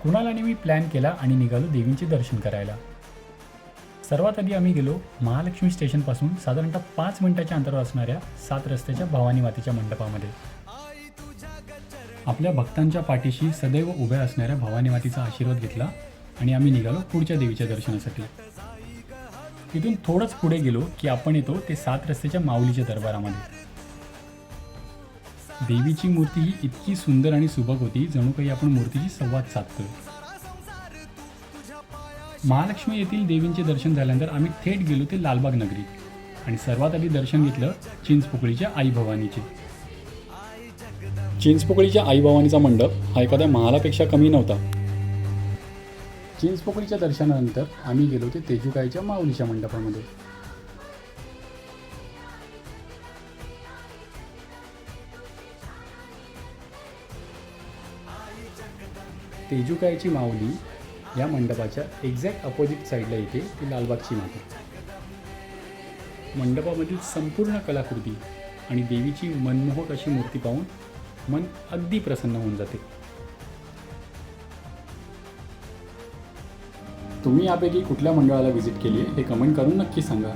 कुणाल आणि मी प्लॅन केला आणि निघालो देवींचे दर्शन करायला. सर्वात आधी आम्ही गेलो महालक्ष्मी स्टेशनपासून साधारणतः 5 मिनिटाच्या अंतरावर असणाऱ्या 7 रस्त्याच्या भवानी मातेच्या मंडपामध्ये. आपल्या भक्तांच्या पाठीशी सदैव उभ्या असणाऱ्या भवानी मातेचा आशीर्वाद घेतला आणि आम्ही निघालो पुढच्या देवीच्या दर्शनासाठी. तिथून थोडंच पुढे गेलो की आपण येतो ते 7 रस्त्याच्या माऊलीच्या दरबारामध्ये. देवीची मूर्ती ही इतकी सुंदर आणि सुबक होती, जणू काही आपण मूर्तीशी संवाद साधतोय. महालक्ष्मी येथील देवींचे दर्शन झाल्यानंतर आम्ही थेट गेलो ते लालबाग नगरी आणि सर्वात आधी दर्शन घेतलं चिंचपोकळीच्या आई भवानीचे. चिंचपोकळीच्या आई भवानीचा मंडप हा एखाद्या महालापेक्षा कमी नव्हता. चिंचपोकळीच्या दर्शनानंतर आम्ही गेलो ते तेजुकाईच्या माऊलीच्या मंडपामध्ये. तेजुकाईची माऊली या मंडपाच्या एक्झॅक्ट अपोजिट साईडला येते ती लालबागची माता. मंडपामधील संपूर्ण कलाकृती आणि देवीची मनमोहक अशी मूर्ती पाहून मन अगदी प्रसन्न होऊन जाते. तुम्ही यापैकी कुठल्या मंडळाला व्हिजिट केली आहे हे कमेंट करून नक्की सांगा.